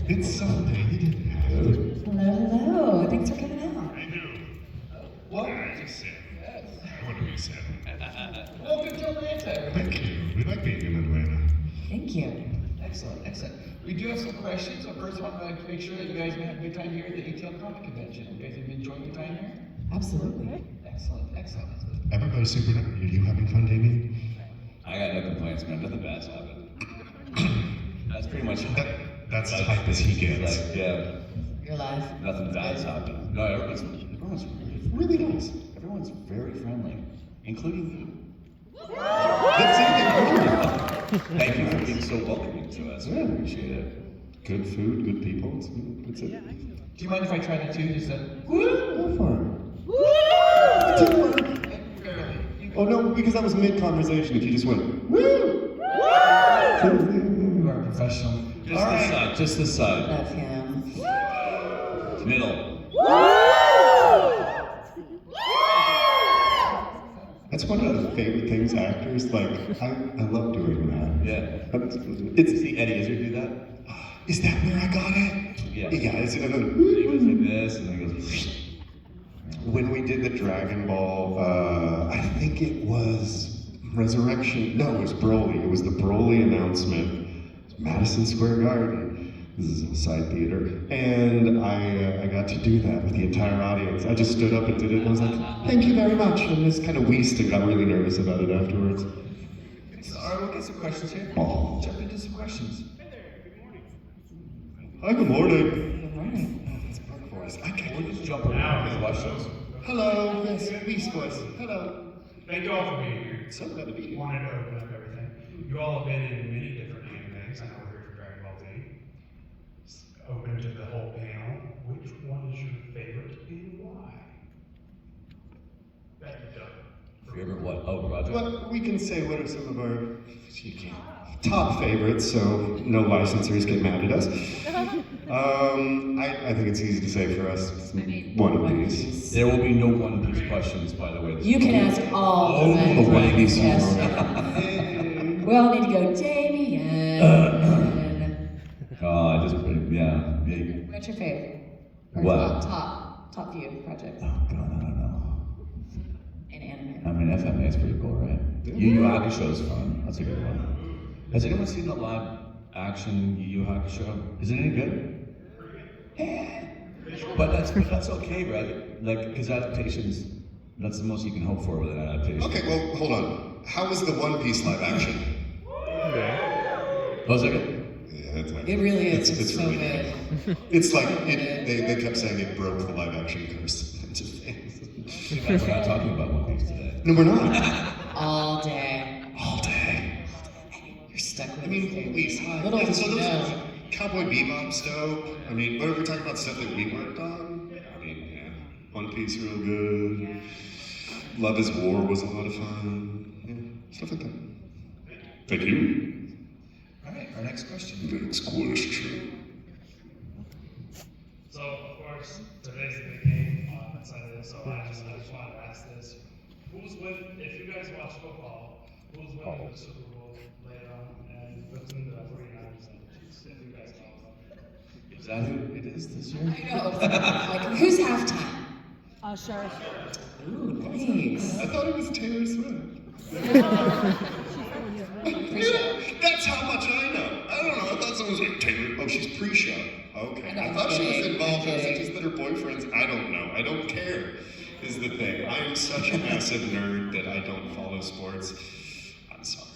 It's Sunday. You didn't have to. Hello, hello. Thanks for coming out. I do. What? Just sit. I want to be sad. Welcome to Atlanta. Thank you. We like being in Atlanta. Thank you. Excellent, excellent. We do have some questions. So first, I want to make sure that you guys have a good time here at the ATL Comic Convention. You guys have been enjoying your time here? Absolutely. Excellent, excellent. Everybody's super nice. Are you having fun, Dameon? I got no complaints, man. Nothing bad's happened. That's pretty much That's as hype as he gets. like, yeah, You're live. nothing bad's happened. No, everyone's really nice. Everyone's very friendly, including you. That's it. Thank you for being so welcoming to us. We appreciate it. Good food, good people. That's it. Do you mind if I try that too? Just a Go for it. barely. Oh no, because that was mid-conversation. If you just went, woo! You are a professional. Just this side. Love him. Middle. That's one of the favorite things actors like. I love doing that. Yeah. It's See Eddie Izzard do that? Is that where I got it? Yeah. Yeah. It's, He goes like this, and then he goes. when we did the Dragon Ball, I think it was Resurrection. No, it was Broly. It was the Broly announcement. Madison Square Garden. This is a side theater, and I got to do that with the entire audience. I just stood up and did it, and I was like, "Thank you very much," and just kind of wheezed and got really nervous about it afterwards. So, all right, we'll get some questions here. Oh. Jump into some questions. Hi, good morning. Good morning. Oh, that's my voice. I can't. We'll just jump around with questions. Hello, yes, Beast Voice. Hello. Thank you all for being here. So glad to be here. Wanted to open up everything. You all have been in many different animes. I know we're here for Dragon Ball Z. Open to the whole panel. Which one is your favorite and why? That you done. Favorite what? Oh, project. Well, we can say what are some of our top favorites, so no licensors get mad at us. I think it's easy to say for us, it's One Piece. There will be no One Piece questions, by the way. You can ask all the the One Piece. questions. We all need to go, Dameon. I just, yeah. What's your favorite? Or What? Top few projects Oh, God, I don't know. in anime. I mean, FMA is pretty cool, right? Yu Yu Hakusho is fun. That's a good one. Has anyone seen the live action Yu Yu Hakusho? Is it any good? But that's okay, right? Like, because adaptations, that's the most you can hope for with an adaptation. Okay, well, hold on. How was the One Piece live action? Was it good? Yeah, it's It really is. It's so really good. It's like, they kept saying it broke the live action curse. We're not talking about One Piece today. No, we're not. All day. All day. You're stuck with I mean, this please. thing. Little Yeah, did so you those know. Cowboy Bebop's dope. I mean, what are we talking about stuff that we worked on? I mean, yeah. One Piece real good. Love is War was a lot of fun. Yeah, stuff like that. Thank you. All right, our next question. Next question. So, of course, today's the big game on Sunday, so I just wanted to ask this. Who's winning, if you guys watch football, who's winning the Super Bowl later on, and between the 49ers and the Chiefs, if you guys know them? Is that who it is this year? I know. Like, who's halftime? Usher. Ooh, nice. I thought it was Taylor Swift. Pre-show. That's how much I know. I don't know. I thought someone was like Taylor. Oh, she's pre-show. Okay. I thought she was involved. Is it just that her boyfriend's? I don't know. I don't care. Is the thing. I am such a massive nerd that I don't follow sports. I'm sorry.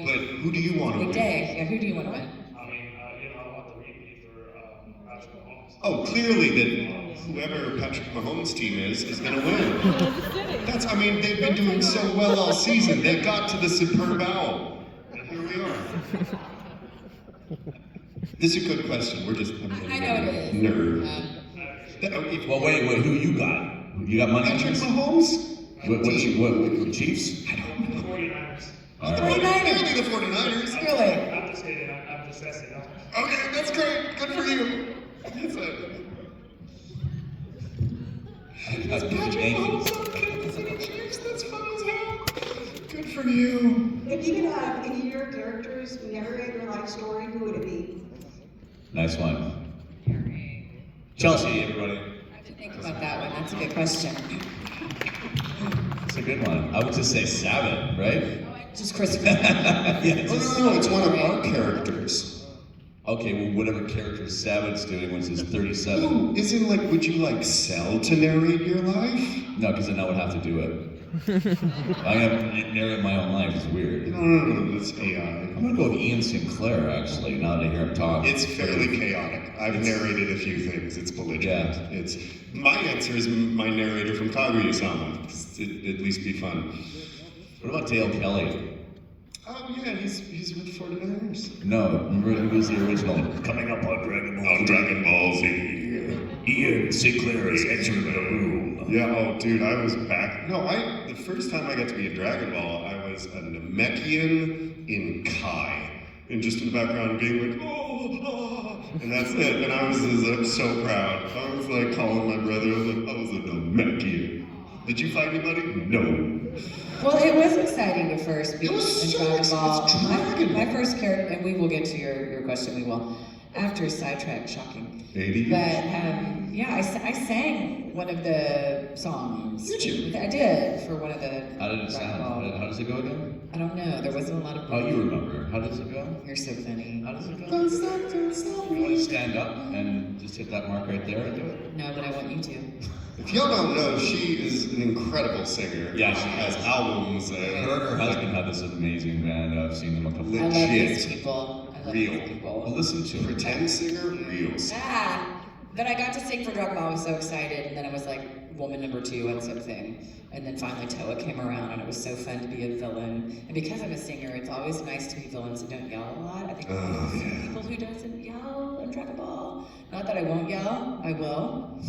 But who do you want to Big win? day. Yeah, who do you want to win? I mean, I want the repeat for Patrick Mahomes. Oh, clearly that whoever Patrick Mahomes' team is going to win. That's, I mean, they've been doing so well all season. They got to the Superb Owl. And here we are. This is a good question. We're just, I know it is. Nerd. Well, wait, who you got? You got money on Patrick this? Mahomes? What, Chiefs? I don't know. 49ers. All right. 49ers. Clearly the 49ers. Really? I'm just kidding, I'm just messing up. Okay, that's great. Good for you. That's it. That's Patrick Yankees. Mahomes on Kansas City Chiefs. That's fun as hell. Good for you. If you could have any of your characters narrate your life story, who would it be? Nice one. Chelsea, everybody. I have to think about that one. That's a good question. That's a good one. I would just say Sabbath, right? Just Christmas. Yeah, Oh, just- no, it's one of our characters. Okay, well, whatever character Sabbath's doing, which is 37. No, isn't like, would you like sell to narrate your life? No, because then I would have to do it. I have to narrate my own life. It's weird. No, that's AI. I'm gonna go with Ian Sinclair, actually, now that I hear him talk. It's fairly chaotic. I've narrated a few things. It's belligerent. Yeah. It's my answer is my narrator from Kaguya-sama. It'd at least be fun. What about Dale Kelly? Oh yeah, he's with 49ers. No, remember he was the original. Coming up on Dragon Ball. On Dragon Ball Z. Ian Sinclair is entering the room. Yeah, oh dude, I was back. No, the first time I got to be in Dragon Ball, I was a Namekian in Kai. And just in the background being like, oh, and that's it. And I was so proud. I was like calling my brother, I was like, I was a Namekian. Did you fight anybody? No. Well, it was exciting to first be It was in so Dragon exciting. Ball. It's Dragon My Ball. first character, and we will get to your question, we will. After sidetrack, shocking. 80? But yeah, I sang one of the songs. Did you? I did for one of the. How did it Dragon sound? Ball. How does it go again? I don't know. There wasn't a lot of. Oh, you remember. How does it go? You're so funny. How does it go? Don't stop, don't stop. You want to stand up and just hit that mark right there and do it? No, but I want you to. If y'all don't know, she is an incredible singer. Yeah, she has albums. Her and her husband have this amazing band. I've seen them a couple I of love these Legit. people. I love Real. these people. Well, listen to her. Pretend singer, real. But I got to sing for Dragon Ball. I was so excited, and then I was like woman number 2 on something, and then finally Toa came around, and it was so fun to be a villain. And because I'm a singer, it's always nice to be villains that don't yell a lot. I think I'm one of the people who doesn't yell in Dragon Ball. Not that I won't yell. I will.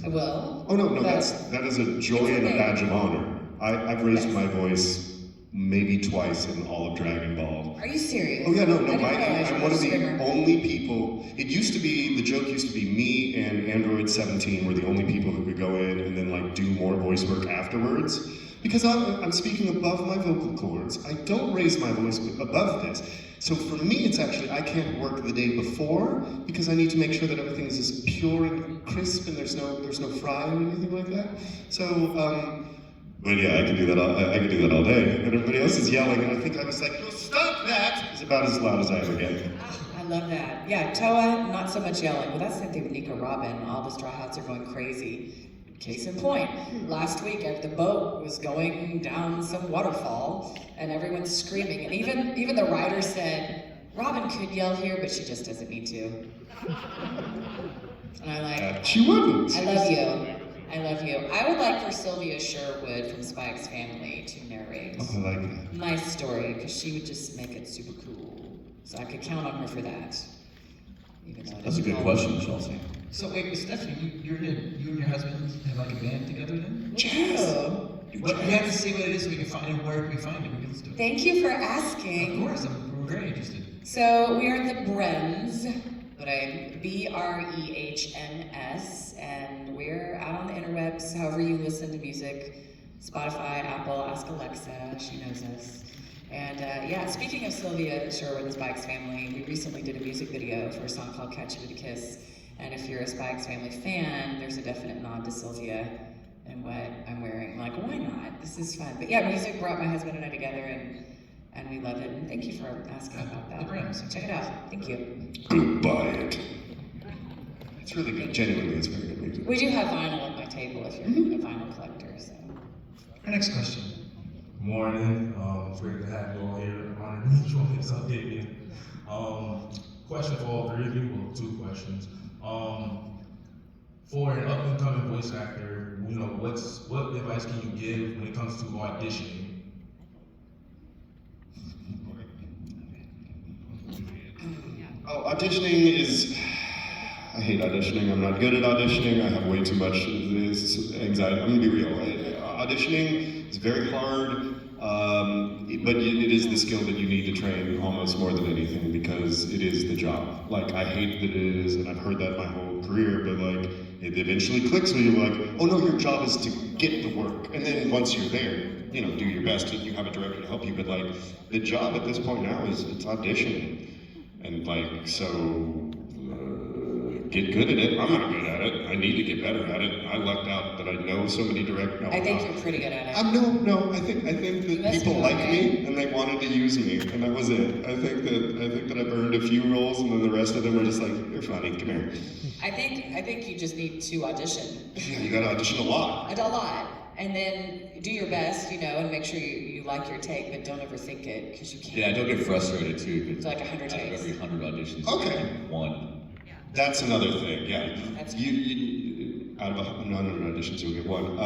I will. Oh no, But that is a joy and a badge of honor. I've raised my voice maybe twice in all of Dragon Ball. Are you serious? Oh yeah, no, I didn't realize you I'm were one a of the swimmer. only people. It used to be, the joke used to be me and Android 17 were the only people who could go in and then like do more voice work afterwards. Because I'm speaking above my vocal cords. I don't raise my voice above this. So for me, it's actually, I can't work the day before because I need to make sure that everything is as pure and crisp and there's no fry or anything like that. So, but yeah, I can do that. I can do that all day. And everybody else is yelling, and I think I was like, "No, stop that!" It's about as loud as I ever get. I love that. Yeah, Toa, not so much yelling. Well, that's the thing with Nico Robin. All the Straw Hats are going crazy. Case in point, last week the boat was going down some waterfall, and everyone's screaming. And even the writer said, Robin could yell here, but she just doesn't need to. And I'm like, She wouldn't. I love you. I love you. I would like for Sylvia Sherwood from Spy X Family to narrate Oh, I like that. my story, because she would just make it super cool. So I could count on her for that. Even though it That's a isn't good all- question, Chelsea. So wait, Stephanie, you and your husband have like a band together then? Oh. But you have to say what it is so we can find it. Where can we find it? We can listen to it. Thank you for Of asking. course, we're very interested. So we are the Brens, but I'm BREHNS, and we're out on the interwebs, however you listen to music, Spotify, Apple, ask Alexa, she knows us. And yeah, speaking of Sylvia Sherwood and Spy X Family, we recently did a music video for a song called Catch You With a Kiss. And if you're a Spy X Family fan, there's a definite nod to Sylvia and what I'm wearing. Like, why not? This is fun. But yeah, music brought my husband and I together, and we love it. And thank you for asking about that. The Brens. Check it out. Thank you. Go buy it. It's really good. Genuinely, it's very good music. We do have vinyl at my table if you're a vinyl collector. So. Our next question. Morning. It's great to have you all here. Honored to meet you on this update. Question for all three of you, well, 2 questions. For an up and coming voice actor, you know, what advice can you give when it comes to auditioning? Oh, auditioning is. I hate auditioning. I'm not good at auditioning. I have way too much anxiety. I'm gonna be real. Auditioning is very hard, but it is the skill that you need to train almost more than anything because it is the job. Like, I hate that it is, and I've heard that my whole career, but like, it eventually clicks when you're like, oh no, your job is to get the work. And then once you're there, you know, do your best and you have a director to help you, but like, the job at this point now is it's auditioning. And like, so, get good at it. I'm not good at it. I need to get better at it. I lucked out that I know so many direct. No, I think I'm not. you're pretty good at it. No. I think that must people be like okay. me and they wanted to use me, and that was it. I think that I've earned a few roles, and then the rest of them are just like, you're funny, come here. I think you just need to audition. Yeah, you gotta audition a lot. A lot. And then do your best, and make sure you like your take, but don't overthink it, because you can't. Yeah, don't get frustrated too. 'Cause It's like 100 out of takes. every 100 auditions, Okay. you get one. That's another thing, yeah. That's You out of 100 auditions, you'll get one.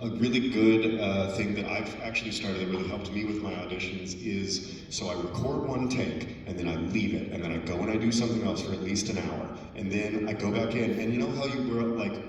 A really good thing that I've actually started that really helped me with my auditions is, so I record one take, and then I leave it, and then I go and I do something else for at least an hour, and then I go back in, and you know how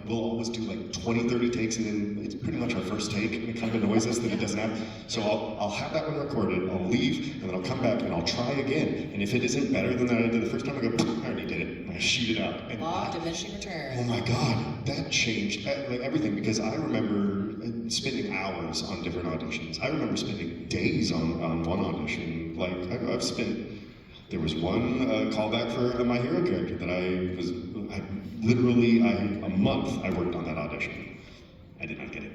we'll always do like 20, 30 takes, and then it's pretty much our first take, and it kind of annoys us that it doesn't happen. So I'll have that one recorded, I'll leave, and then I'll come back, and I'll try again, and if it isn't better than that I did the first time, I go, I already did it, and I shoot it out. And law of diminishing returns. oh my God, that changed everything, because I remember spending hours on different auditions. I remember spending days on one audition. Like, there was one callback for my hero character that a month I worked on that audition. I did not get it.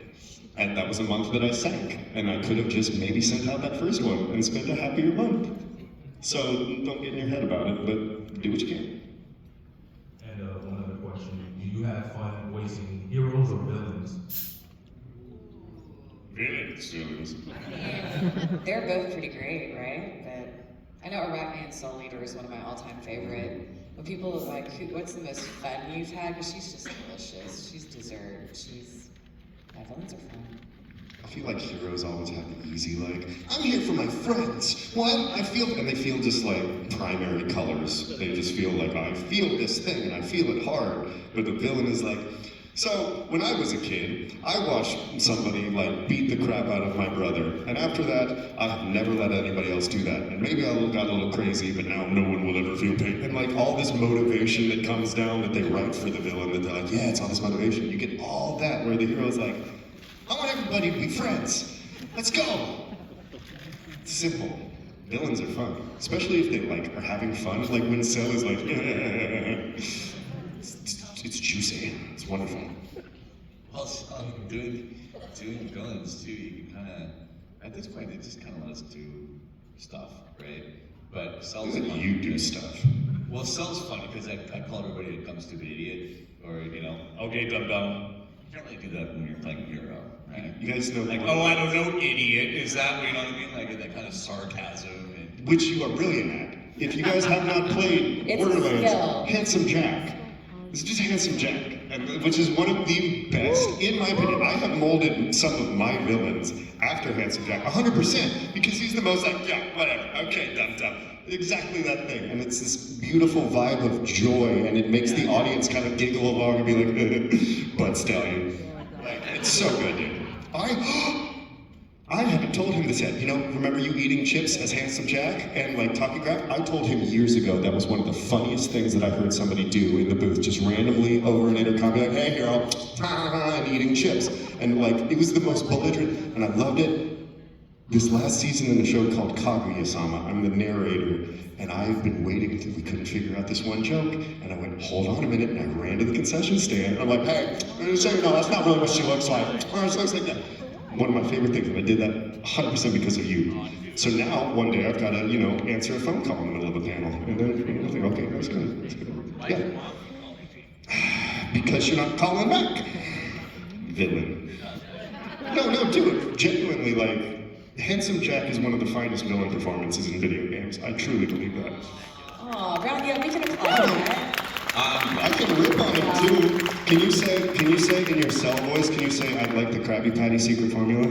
And that was a month that I sank, and I could have just maybe sent out that first one and spent a happier month. So don't get in your head about it, but do what you can. And one other question: do you have fun voicing heroes or villains? Villains. They're both pretty great, right? But I know Arachnean Soul Leader is one of my all-time favorite. When people are like, what's the most fun you've had? Because she's just delicious. She's dessert. Villains are fun. I feel like heroes always have the easy, like, I'm here for my friends. What? And they feel just like primary colors. They just feel like, I feel this thing and I feel it hard. But the villain is like, so when I was a kid, I watched somebody like beat the crap out of my brother. And after that, I have never let anybody else do that. And maybe I got a little crazy, but now no one will ever feel pain. And like all this motivation that comes down that they write for the villain, that they're like, yeah, it's all this motivation. You get all that, where the hero's like, I want everybody to be friends. Let's go. It's simple. Villains are fun, especially if they like are having fun. Like when Cell is like, it's juicy. It's wonderful. Well, doing villains too, you can kind of, at this point, they just kind of let us do stuff, right? But Cell's fun. You do stuff. Well, Cell's funny because I call everybody a dumb, stupid idiot, or okay, dumb. You can't really do that when you're playing hero, right? You guys know, Like, oh, I don't know, idiot. Is that, you know what I mean? Like that kind of sarcasm. And which you are brilliant at. If you guys have not played It's a skill. Borderlands, Handsome Jack. It's just Handsome Jack, which is one of the best, in my opinion. I have molded some of my villains after Handsome Jack, 100%, because he's the most like, yeah, whatever, okay, dumb. Exactly that thing. And it's this beautiful vibe of joy, and it makes the audience kind of giggle along and be like, butt stallion. Like, it's so good, dude. I haven't told him this yet. Remember you eating chips as Handsome Jack and like talking crap? I told him years ago that was one of the funniest things that I heard somebody do in the booth, just randomly over an intercom, be like, hey, hero, and eating chips. And like, it was the most belligerent, and I loved it. This last season in a show called Kaguya-sama, I'm the narrator, and I've been waiting until we couldn't figure out this one joke, and I went, hold on a minute, and I ran to the concession stand, and I'm like, hey, so that's not really what she looks like. She looks like that. One of my favorite things, and I did that 100% because of you. So now, one day, I've got to, answer a phone call in the middle of a panel, and then I think, okay, that's good. Yeah. Because you're not calling back. Villain. No, do it. Genuinely, like, Handsome Jack is one of the finest villain performances in video games. I truly believe that. Oh, Ron, yeah, we can apply that. I can rip on it too. Can you say in your Cell voice, can you say, I'd like the Krabby Patty secret formula?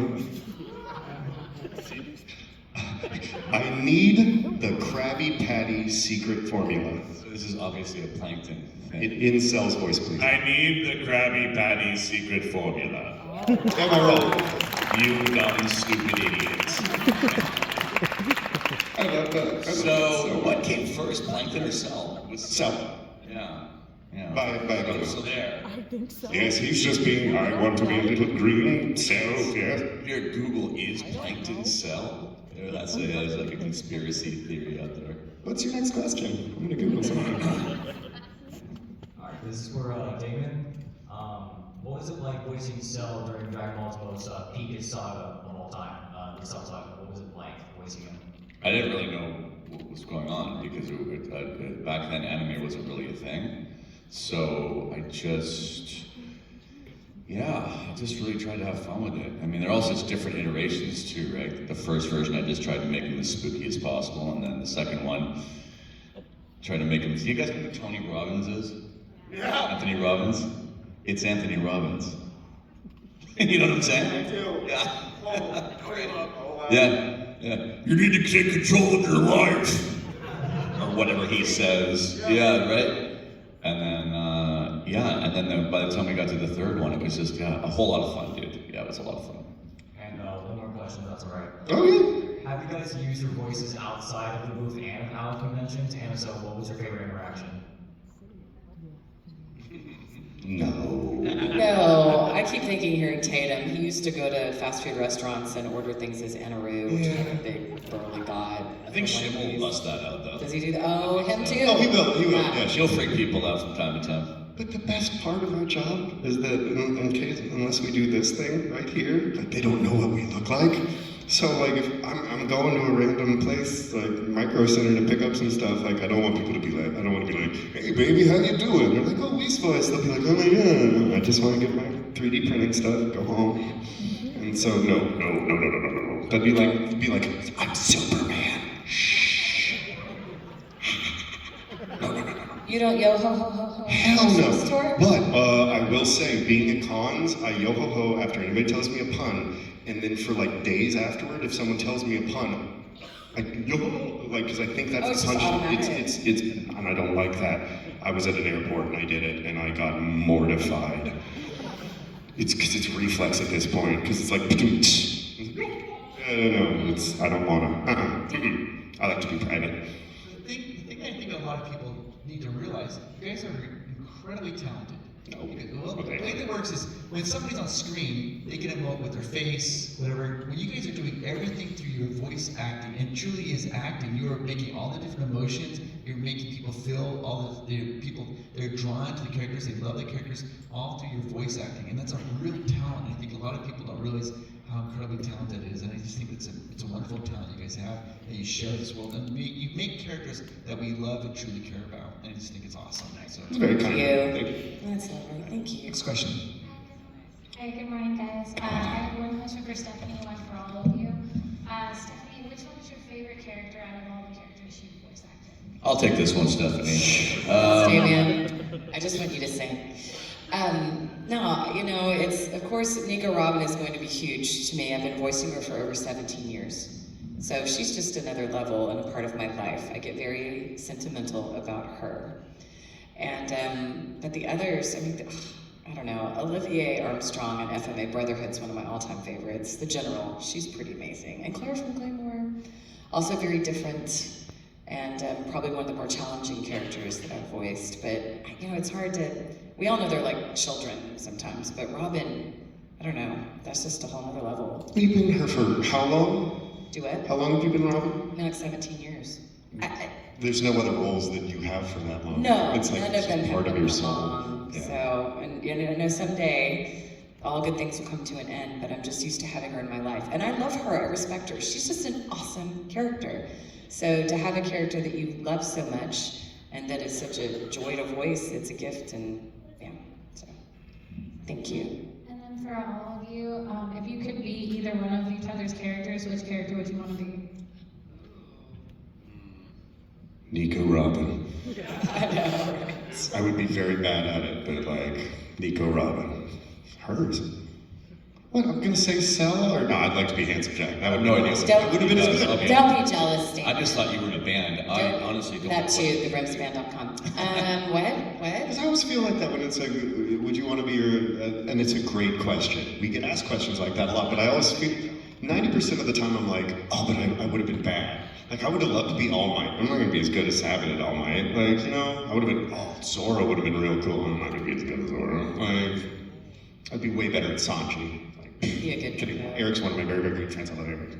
I need the Krabby Patty secret formula. so this is obviously a plankton thing. In Cell's voice, please. I need the Krabby Patty secret formula. Am I wrong? You dumb, stupid idiots. I love that. So, what came first, plankton or Cell? Cell. Yeah. By a Okay, little. so there. Yes, he's just being, I want to be a little green Cell, yes. Your Google is plankton Cell. That's like a conspiracy theory out there. What's your next question? I'm gonna Google something. Alright, This is for Dameon. What was it like voicing Cell during Dragon Ball's most peakest saga of all time, the Cell saga? What was it like voicing him? I didn't really know what was going on because back then anime wasn't really a thing. So I just really tried to have fun with it. I mean, there are also different iterations too, right? The first version I just tried to make him as spooky as possible, and then the second one tried to make him. Do you guys know who Tony Robbins is? Yeah. Anthony Robbins. It's Anthony Robbins. You know what I'm saying? I do. Yeah. Yeah. You need to take control of your life. Or whatever he says. Yeah, right? And then, by the time we got to the third one, it was just, a whole lot of fun, dude. Yeah, it was a lot of fun. And one more question, if that's all right. Oh, yeah. Have you guys used your voices outside of the booth and at conventions? And if so, what was your favorite interaction? No, I keep thinking hearing Tatum. He used to go to fast food restaurants and order things as Enaru, which is like a big burly god. I think Shim will bust that out, though. Does he do that? Oh, him too. Oh, he will. Yeah, she'll freak people out from time to time. But the best part of our job is that unless we do this thing right here, like they don't know what we look like. So like if I'm going to a random place like Micro Center to pick up some stuff, like I don't want people to be like, hey baby, how you doing? They're like, oh, Weast voice. They'll be like, oh my god, I just want to get my 3D printing stuff, go home. And so no. That'd be like, I'm Superman. Shh. No. You don't yo ho ho ho ho. Hell no. Store? But I will say, being at cons, I yo ho ho after anybody tells me a pun, and then for like days afterward, if someone tells me a pun, I yo ho ho, like because I think that's it's a punch. automatic. It's, and I don't like that. I was at an airport and I did it, and I got mortified. It's because it's reflex at this point, because it's like, no, I don't wanna. I like to be private. The thing I think a lot of people need to realize, you guys are incredibly talented. No. Well, the way that works is when somebody's on screen, they can emote with their face, whatever. When you guys are doing everything through your voice acting, and truly is acting, you are making all the different emotions, you're making people feel all the people, they're drawn to the characters, they love the characters, all through your voice acting. And that's a real talent. I think a lot of people don't realize how incredibly talented it is, and I just think it's a wonderful talent you guys have, that you share this world, and you make characters that we love and truly care about, and I just think it's awesome. So It's very kind. Thank Thank you. That's lovely. Thank you. next question. Hi, good morning, guys. I have one question for Stephanie, one for all of you. Stephanie, which one is your favorite character out of all the characters you voice acted? I'll take this one, Stephanie. Dameon, I just want you to sing. No, it's, of course, Nico Robin is going to be huge to me. I've been voicing her for over 17 years. So she's just another level and a part of my life. I get very sentimental about her. And, but the others, I don't know, Olivier Armstrong on FMA Brotherhood's one of my all-time favorites. The General, she's pretty amazing. And Claire from Claymore, also very different, and probably one of the more challenging characters that I've voiced. But, it's hard to, we all know they're like children sometimes, but Robin, I don't know, that's just a whole other level. You've been here for how long? Do it? How long have you been Robin? Like 17 years. There's no other roles that you have for that long. No, It's like none of them part have of been your that soul. long. Yeah. So, and I know someday all good things will come to an end, but I'm just used to having her in my life. And I love her, I respect her. She's just an awesome character. So to have a character that you love so much and that is such a joy to voice, it's a gift, and yeah, so thank you. And then for all of you, if you could be either one of each other's characters, which character would you want to be? Nico Robin. I know, right? I would be very bad at it, but like Nico Robin. Hers. What, I'm gonna say Cell or no, I'd like to be Handsome Jack. That would No idea. Don't- would have been as good. Okay. Don't be jealous, Dan. I just thought you were in a band. I honestly don't. That too, thebrimsband.com. What? Because I always feel like that when it's like, would you want to be your, and it's a great question. We get asked questions like that a lot, but I always feel, 90% of the time I'm like, oh, but I would have been bad. Like, I would have loved to be All Might. I'm not going to be as good as Sabbath at All Might. Like, I would have been, Zora would have been real cool. I'm not going to be as good as Zora. Like, I'd be way better at Sanji. Like, Be a good kidding. hero. Eric's one of my very, very good friends. I love Eric.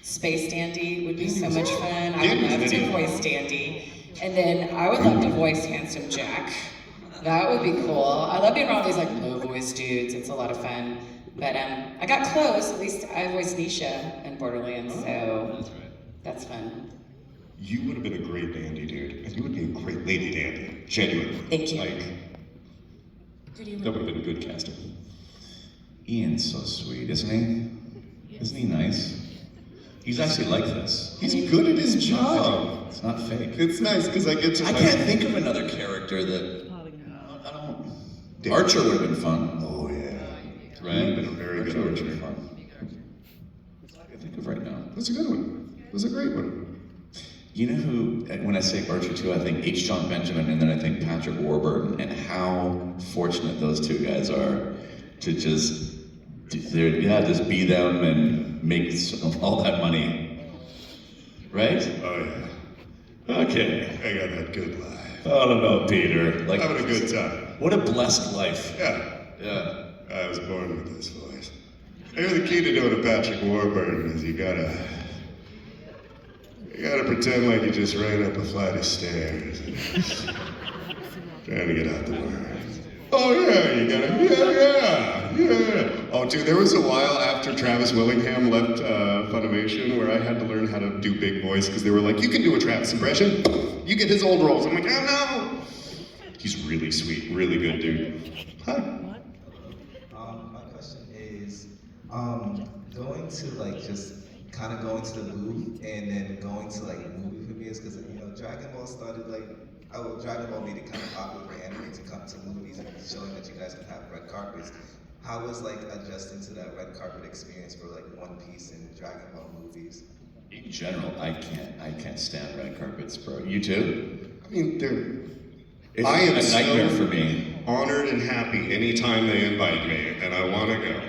Space Dandy would be so Dandy much was- fun. I would Dandy was love to video. voice Dandy. And then I would love to voice Handsome Jack. That would be cool. I love being around these like low voice dudes. It's a lot of fun. But I got close. At least I voiced Nisha in Borderlands, so That's right. that's fun. You would have been a great dandy, dude. And you would be a great lady dandy. Genuinely. Thank you. Like, that would have been good casting. Ian's so sweet, isn't he? Isn't he nice? He's actually like this. He's good at his job. It's not fake. It's nice because I get to. I can't think of another character that I don't. Archer would have been fun, Oh yeah. right? You've been a very good would have Archer. been fun. That's all I can think of right now. That's a good one. That's a great one. You know who? When I say Archer 2, I think H. John Benjamin, and then I think Patrick Warburton, and how fortunate those two guys are to just be them and make all that money, right? Oh yeah. Okay. I got that good life. I don't know, Peter. Like, Having a good time. what a blessed life. Yeah. Yeah. I was born with this voice. Maybe the key to doing a Patrick Warburton is you gotta pretend like you just ran up a flight of stairs. Trying to get out the word. Oh yeah, you gotta, yeah. Oh dude, there was a while after Travis Willingham left Funimation where I had to learn how to do big voice because they were like, you can do a Travis impression, you get his old roles. I'm like, oh no. He's really sweet, really good dude. Hi. My question is, going to like just kind of going to the booth and then going to like movie premieres because Dragon Ball started like Dragon Ball made it kind of popular for anime to come to movies and showing that you guys can have red carpets. How was like adjusting to that red carpet experience for like One Piece and Dragon Ball movies? In general, I can't stand red carpets, bro. You too? I mean, It's I am a nightmare so for me. honored and happy anytime they invite me, and I want to go.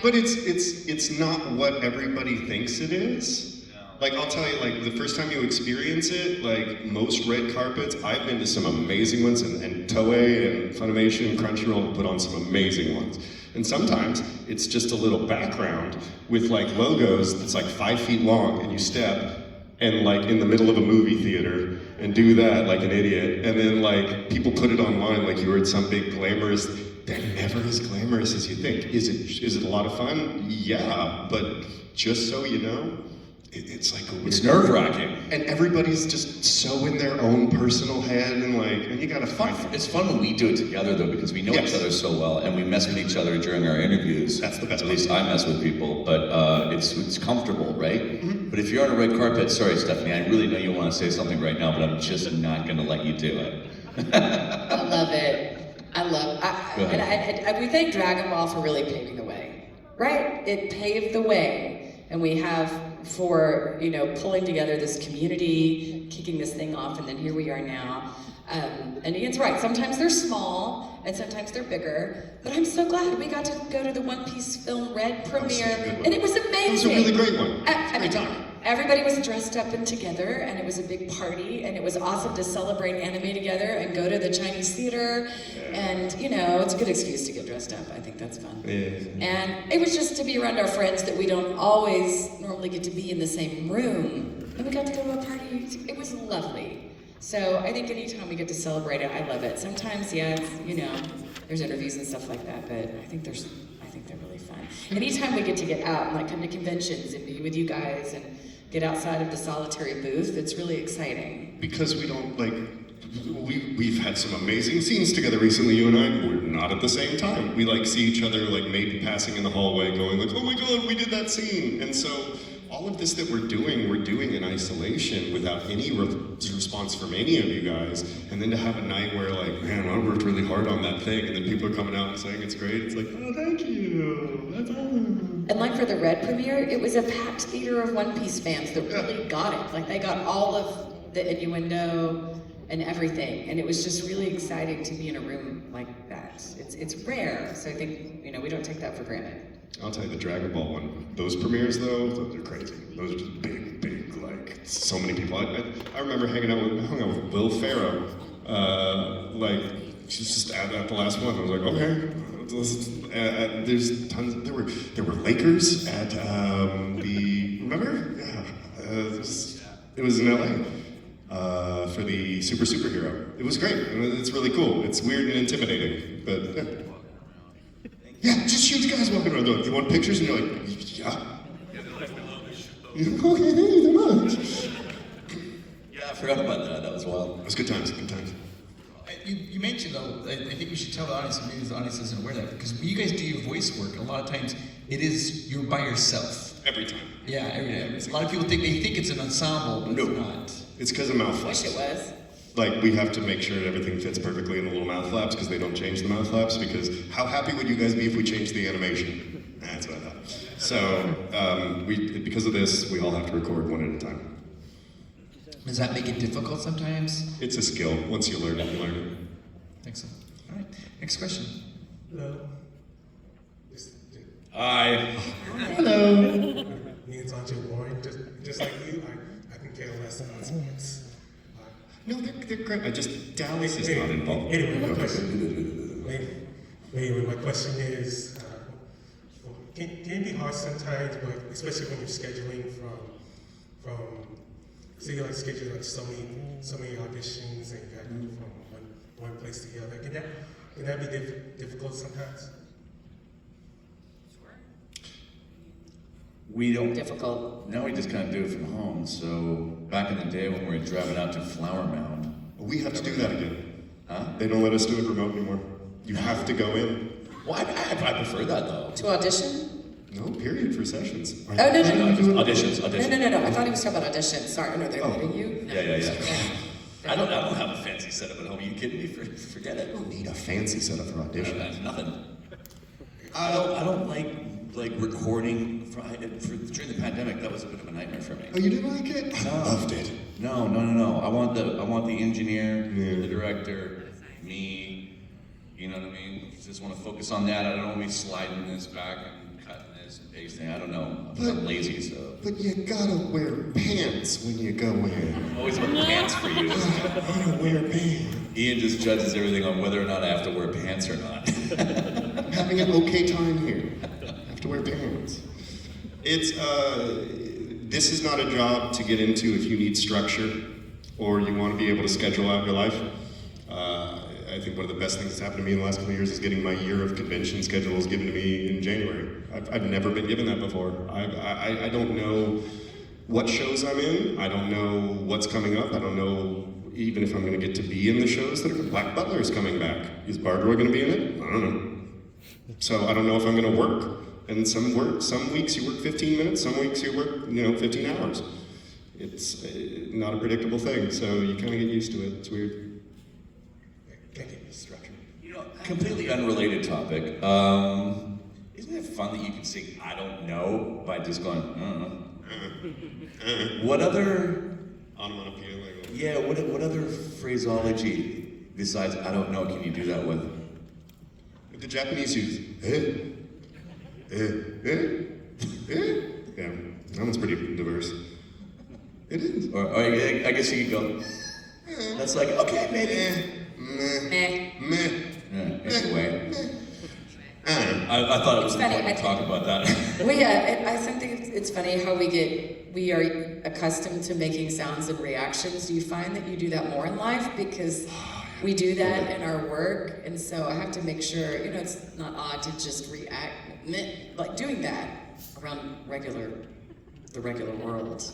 But it's not what everybody thinks it is. Like, I'll tell you, like, the first time you experience it, like, most red carpets, I've been to some amazing ones, and Toei and Funimation, Crunchyroll put on some amazing ones. And sometimes it's just a little background with, like, logos that's, like, 5 feet long, and you step, and, like, in the middle of a movie theater, and do that like an idiot, and then, like, people put it online like you were at some big glamorous. They're never as glamorous as you think. Is it a lot of fun? Yeah, but just so you know, it's like a weird. It's nerve-wracking. And everybody's just so in their own personal head, and you gotta find. It's fun when we do it together though, because we know Yes. each other so well, and we mess with each other during our interviews. That's the best At least I mess with people, but it's comfortable, right? Mm-hmm. But if you're on a red carpet, sorry, Stephanie, I really know you want to say something right now, but I'm just not going to let you do it. I love it. Go ahead. And we thank Dragon Ball for really paving the way, right? It paved the way, and we have for pulling together this community, kicking this thing off, and then here we are now. And Ian's right. Sometimes they're small, and sometimes they're bigger. But I'm so glad we got to go to the One Piece Film Red premiere, and it was amazing. It was a really great one. I mean, everybody was dressed up and together, and it was a big party, and it was awesome to celebrate anime together and go to the Chinese theater. And it's a good excuse to get dressed up. I think that's fun. Yeah. And it was just to be around our friends that we don't always normally get to be in the same room. And we got to go to a party. It was lovely. So I think anytime we get to celebrate it, I love it. Sometimes, yeah, it's, there's interviews and stuff like that, but I think they're really fun. Anytime we get to get out and like come to conventions and be with you guys and get outside of the solitary booth, it's really exciting. Because we don't we've had some amazing scenes together recently, you and I. We're not at the same time. We see each other maybe passing in the hallway going oh my god, we did that scene. And so all of this that we're doing in isolation without any response from any of you guys. And then to have a night where man, I worked really hard on that thing, and then people are coming out and saying it's great. It's oh, thank you. That's awesome. And for the Red premiere, it was a packed theater of One Piece fans that really got it. They got all of the innuendo and everything, and it was just really exciting to be in a room like that. It's rare, so I think we don't take that for granted. I'll tell you the Dragon Ball one. Those premieres though, those are crazy. Those are just big, so many people. I remember hung out with Will Ferrell, just at the last one. I was okay. There's tons. There were Lakers at remember? Yeah, it was in LA. for the superhero. It was great. It's really cool. It's weird and intimidating, but yeah, just huge guys walking around. You want pictures? And you're like, yeah. Okay, thank you so much. Yeah, I forgot about that. That was wild. It was good times. Good times. You mentioned though, I think we should tell the audience, maybe the audience isn't aware of that, because when you guys do your voice work, a lot of times you're by yourself. Every time. Yeah, every time. A lot of people think it's an ensemble, but it's not. It's because of mouth Wish flaps. it was. Like, we have to make sure that everything fits perfectly in the little mouth flaps because they don't change the mouth flaps, because how happy would you guys be if we changed the animation? That's what I thought. So, because of this, we all have to record one at a time. Does that make it difficult sometimes? It's a skill. Once you learn it, you learn it. I think so. All right, next question. Hello. Hi. Hello. Me and Sancho boring. Just like you, I can care less about sports. No, they're great. Dallas is not involved. Anyway, my question is, can it be hard sometimes, but especially when you're scheduling from say you like schedule like so many auditions and you got to move from one place to the other. Can that be difficult sometimes? We don't. Difficult. Now we just kind of do it from home. So back in the day when we were driving out to Flower Mound. We have to do that again. Huh? They don't let us do it remote anymore. You have to go in. Well, I prefer that though. To audition? No, period, for sessions. Oh, no. Auditions. No. I thought he was talking about auditions. Sorry, no, they're letting you. No. Yeah. I don't have a fancy setup at home. Are you kidding me? Forget it. I don't need a fancy setup for audition. That's nothing. I don't like recording during the pandemic. That was a bit of a nightmare for me. Oh, you didn't like it? I loved it. No. I want the engineer, the director, me. You know what I mean? Just want to focus on that. I don't want to be sliding this back and cutting this and pasting. I don't know. I'm lazy, so. But you gotta wear pants when you go in. Always about pants for you. I gotta wear pants. Ian just judges everything on whether or not I have to wear pants or not. I'm having an okay time here. I have to wear pants. It's, this is not a job to get into if you need structure or you want to be able to schedule out your life. I think one of the best things that's happened to me in the last couple of years is getting my year of convention schedules given to me in January. I've never been given that before. I don't know what shows I'm in. I don't know what's coming up. I don't know even if I'm going to get to be in the shows that are. Black Butler is coming back. Is Bardroy going to be in it? I don't know. So I don't know if I'm going to work. And some weeks you work 15 minutes, some weeks you work 15 hours. It's not a predictable thing, so you kind of get used to it. It's weird. Structure. Completely unrelated topic. Isn't it fun that you can say "I don't know" by just going What other onomatopoeia? Yeah. What other phraseology besides "I don't know" can you do that with? The Japanese use Yeah, that one's pretty diverse. It is. Or I guess you could go. That's like okay, maybe. Meh. Anyway, I thought it was important to talk about that. Well, yeah, I think it's funny how we are accustomed to making sounds and reactions. Do you find that you do that more in life? Because we do that in our work, and so I have to make sure, it's not odd to just react, like doing that around the regular world.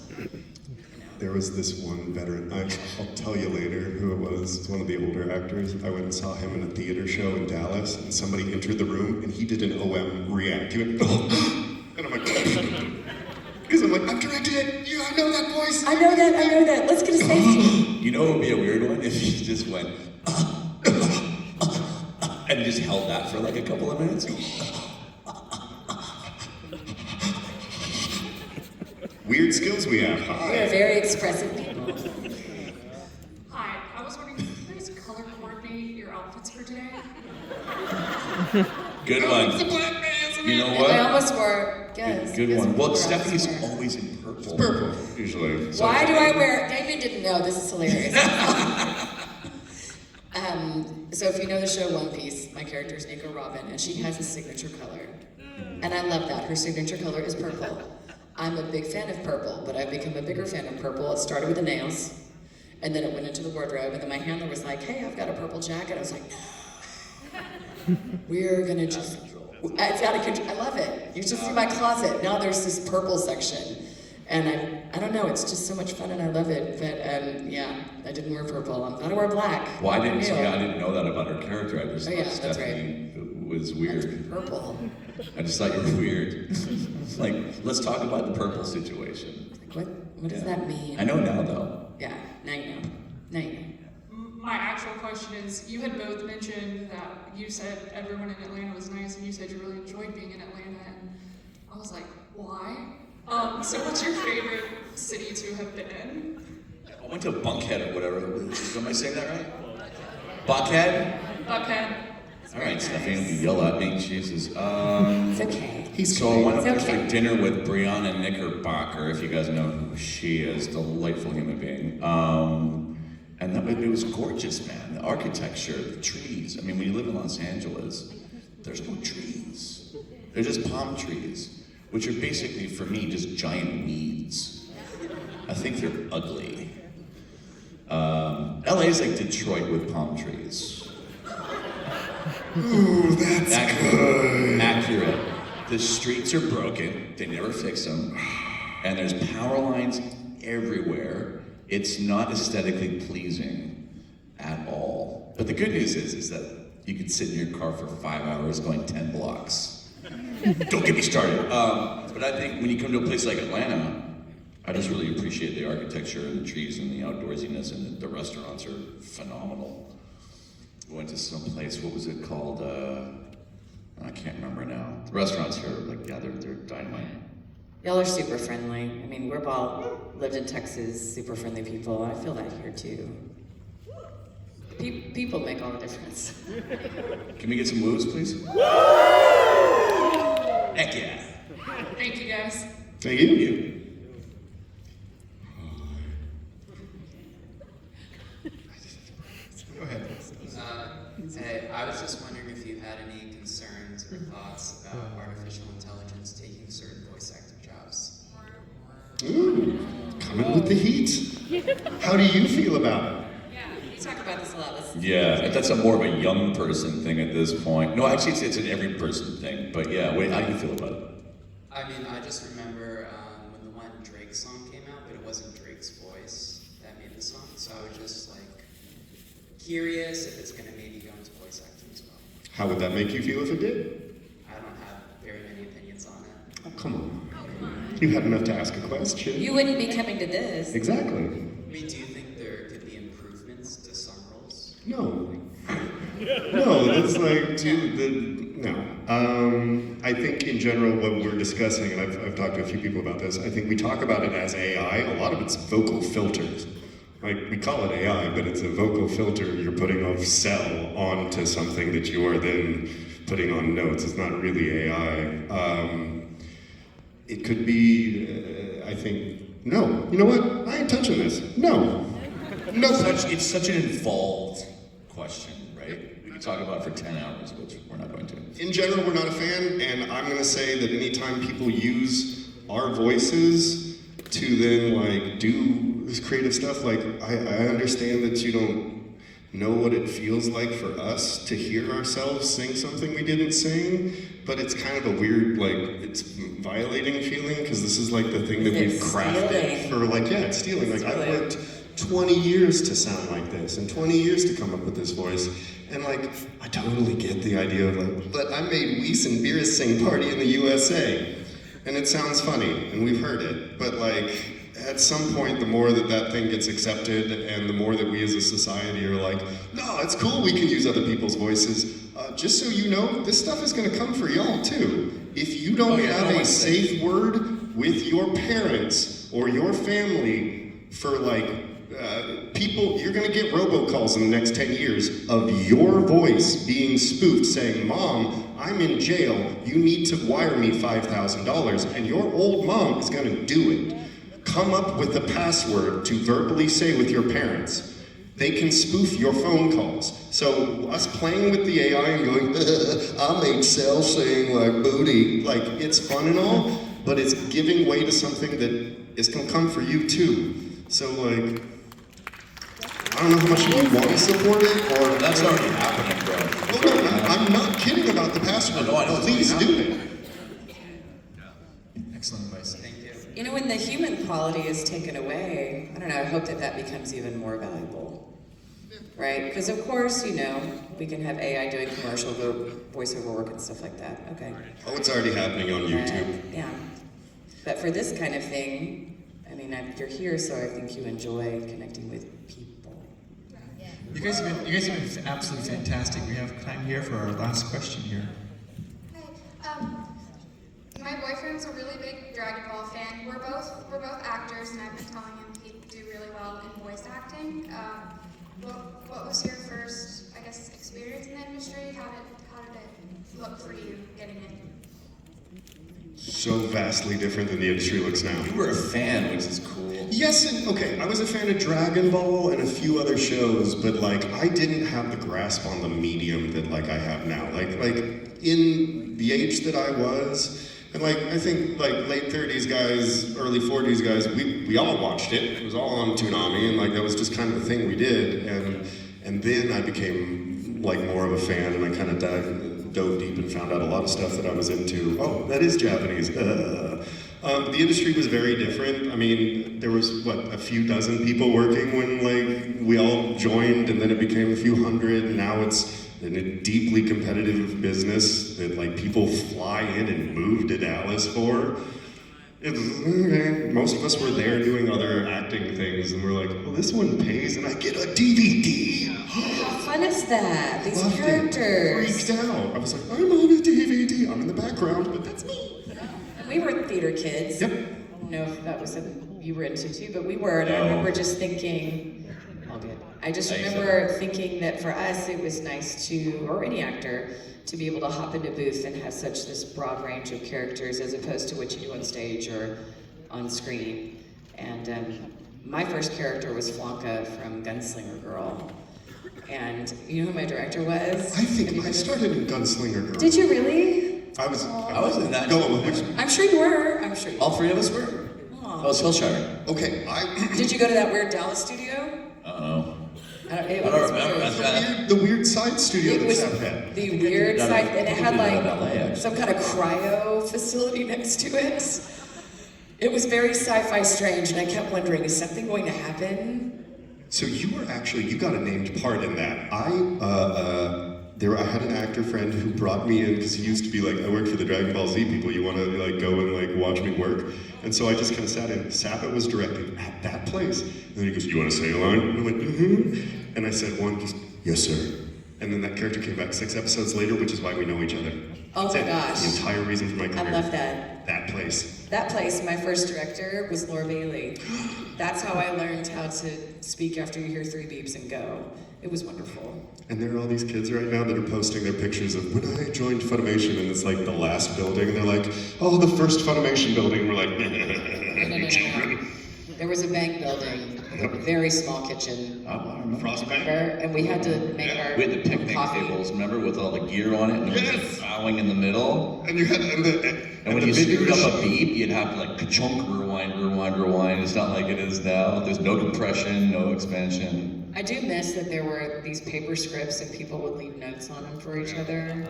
There was this one veteran, I'll tell you later who it was. It's one of the older actors. I went and saw him in a theater show in Dallas, and somebody entered the room, and he did an OM react. He went, oh, and I'm like, because I'm like, I've directed it. Yeah, I know that voice. I know that. Let's get a safety. You know what would be a weird one if you just went, and just held that for like a couple of minutes. Weird skills we have. Hi. We are very expressive people. Hi, I was wondering, can you guys color coordinate your outfits for today? Good one. You know what? I almost wore, Good one. Well, Stephanie's always in purple. It's purple, usually. So Why do I wear, Dameon didn't know, this is hilarious. So if you know the show One Piece, my character is Nico Robin, and she has a signature color. And I love that. Her signature color is purple. I'm a big fan of purple, but I've become a bigger fan of purple. It started with the nails, And then it went into the wardrobe, and then my handler was like, hey, I've got a purple jacket. I was like, no. We're gonna just, it's out of control. I love it. You should see my closet. Now there's this purple section. And I don't know, it's just so much fun and I love it. But yeah, I didn't wear purple. I'm gonna wear black. Well, I didn't know that about her character. I just Oh, yeah, thought that's Stephanie was weird. That's purple. I just thought you were weird. Like, let's talk about the purple situation. What does that mean? I know now, though. Yeah, now you know. Now you know. My actual question is, you had both mentioned that you said everyone in Atlanta was nice, and you said you really enjoyed being in Atlanta, and I was like, why? So what's your favorite city to have been in? I went to Bunkhead or whatever. Am I saying that right? Buckhead? Buckhead. All right, Stephanie, you yell at me, Jesus. It's okay. I went up there for dinner with Brianna Knickerbocker, if you guys know who she is, delightful human being. And it was gorgeous, man. The architecture, the trees. I mean, when you live in Los Angeles, there's no trees. They're just palm trees, which are basically, for me, just giant weeds. I think they're ugly. LA is like Detroit with palm trees. Ooh, that's good. Accurate. The streets are broken. They never fix them. And there's power lines everywhere. It's not aesthetically pleasing at all. But the good news is that you can sit in your car for 5 hours going 10 blocks. Don't get me started. But I think when you come to a place like Atlanta, I just really appreciate the architecture and the trees and the outdoorsiness, and the restaurants are phenomenal. We went to some place, what was it called? I can't remember now. The restaurants here, they're dynamite. Y'all are super friendly. I mean, we've all lived in Texas, super friendly people. I feel that here too. People make all the difference. Can we get some woos, please? Heck yeah. Thank you, guys. Thank you. Go ahead. Hey, I was just wondering if you had any concerns or thoughts about artificial intelligence taking certain voice acting jobs. Ooh, coming with the heat. How do you feel about it? Yeah, we talk about this a lot. Yeah, but that's more of a young person thing at this point. No, actually, it's an every person thing. But yeah, wait, how do you feel about it? I mean, I just remember when the one Drake song came out, but it wasn't Drake's voice that made the song. So I was just like curious if it's going to maybe go into voice acting as well. How would that make you feel if it did? I don't have very many opinions on it. Oh, come on. You had enough to ask a question. You wouldn't be coming to this. Exactly. I mean, do you think there could be improvements to some roles? No. No, that's like, no. I think in general what we're discussing, and I've talked to a few people about this, I think we talk about it as AI. A lot of it's vocal filters. Like, we call it AI, but it's a vocal filter you're putting of cell onto something that you are then putting on notes. It's not really AI. It could be, I think, no. You know what? I ain't touching this. No. No. It's such an involved question, right? We could talk about it for 10 hours, which we're not going to. In general, we're not a fan, and I'm gonna say that anytime people use our voices to then do this creative stuff, I understand that you don't know what it feels like for us to hear ourselves sing something we didn't sing, but it's kind of a weird, it's violating feeling, because this is the thing that we've crafted for, it's stealing. I worked 20 years to sound like this, and 20 years to come up with this voice, and I totally get the idea of but I made Weiss and Beers sing Party in the USA, and it sounds funny, and we've heard it, but at some point, the more that thing gets accepted, and the more that we as a society are no, it's cool, we can use other people's voices. Just so you know, this stuff is gonna come for y'all too. If you don't have a safe word with your parents or your family for people, you're gonna get robocalls in the next 10 years of your voice being spoofed saying, Mom, I'm in jail, you need to wire me $5,000, and your old mom is gonna do it. Come up with a password to verbally say with your parents. They can spoof your phone calls. So us playing with the AI and going, I made Sal saying booty, it's fun and all, but it's giving way to something that is gonna come for you too. So I don't know how much you want to support it, or That's already happening, bro. Oh, no, I'm not kidding about the password. No, I know. Please do it. Excellent advice. Thank you. You know, when the human quality is taken away, I don't know, I hope that that becomes even more valuable, right? Because of course, you know, we can have AI doing commercial voiceover work and stuff like that, okay. Oh, it's already happening on YouTube. Yeah. But for this kind of thing, I mean, you're here, so I think you enjoy connecting with people. You guys have been absolutely fantastic. We have time here for our last question here. Hi. My boyfriend's a really big Dragon Ball fan. We're both actors, and I've been telling him he'd do really well in voice acting. What was your first, I guess, experience in the industry? How did it look for you getting in? So vastly different than the industry looks now. You were a fan, which is cool. Yes, and okay, I was a fan of Dragon Ball and a few other shows, but like I didn't have the grasp on the medium that like I have now. Like in the age that I was, and like I think like late 30s guys, early 40s guys, we all watched it. It was all on Toonami, and like that was just kind of the thing we did. And then I became like more of a fan, and I kind of dove deep and found out a lot of stuff that I was into. Oh, that is Japanese. The industry was very different. I mean, there was, what, a few dozen people working when, like, we all joined, and then it became a few hundred, and now it's in a deeply competitive business that, like, people fly in and move to Dallas for. It was, okay. Most of us were there doing other acting things, and we're like, well, this one pays, and I get a DVD. How fun is that? These Loved characters. It. Freaked out. I was like, I'm on a DVD. I'm in the background, but that's me. We were theater kids. Yep. I don't know if that was something you were into too, but we were, and I remember just thinking, all good. I just remember thinking that for us it was nice to, or any actor, to be able to hop into a booth and have such this broad range of characters as opposed to what you do on stage or on screen. And my first character was Flanka from Gunslinger Girl. And you know who my director was? I think I started in Gunslinger Girl. Did you really? I was in that. I'm sure you were. I'm sure you were. All three of us were. Aw. Oh, it's Hillshire. Okay, Did you go to that weird Dallas studio? Uh-oh. I don't I don't remember. The weird side studio It that was Seth had. the weird done side, it. and it We had did it in LA, like actually. some kind of cryo facility next to it. It was very sci-fi strange, and I kept wondering, is something going to happen? So you were actually, you got a named part in that. I had an actor friend who brought me in because he used to be like, I work for the Dragon Ball Z people, you want to like go and like watch me work? And so I just kind of sat in. Sappa was directing at that place. And then he goes, you want to say a line? And I went, mm-hmm. And I said one, just, yes sir. And then that character came back 6 episodes later, which is why we know each other. Oh my gosh. The entire reason for my career. I love that. That place. That place, my first director was Laura Bailey. That's how I learned how to speak after you hear 3 beeps and go. It was wonderful. And there are all these kids right now that are posting their pictures of when I joined Funimation, and it's like the last building, and they're like, oh, the first Funimation building. And we're like, No. There was a bank building, very small kitchen. Frostbank. And we had to make our We had the picnic coffee. tables, remember, with all the gear on it, and there was the bowing in the middle. And you had And when you screwed up a beep, you'd have to like ka-chunk, rewind. It's not like it is now. There's no compression, no expansion. I do miss that there were these paper scripts and people would leave notes on them for each other.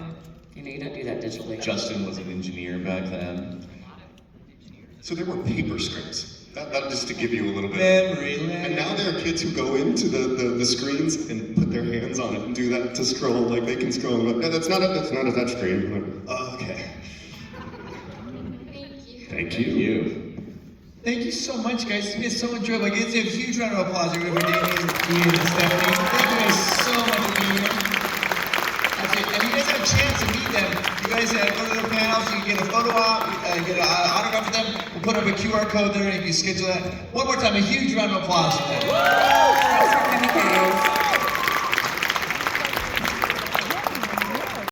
You know, you don't do that digitally. Justin was an engineer back then. So there were paper scripts. That just to give you a little bit. Memory lane. And now there are kids who go into the screens and put their hands on it and do that to scroll. Like they can scroll. And go, no, that's not a touch screen. I'm like, oh, okay. Thank you. Thank you. Thank you so much, guys. It's been so enjoyable. Let's give a huge round of applause everybody for Dameon, Ian, and Stephanie. Thank you guys so much for being here. That's it. And you guys have a chance to meet them. You guys go to their panels, you can get a photo op, get an autograph with them. We'll put up a QR code there and you can schedule that. One more time, a huge round of applause for them. Thanks for coming, guys.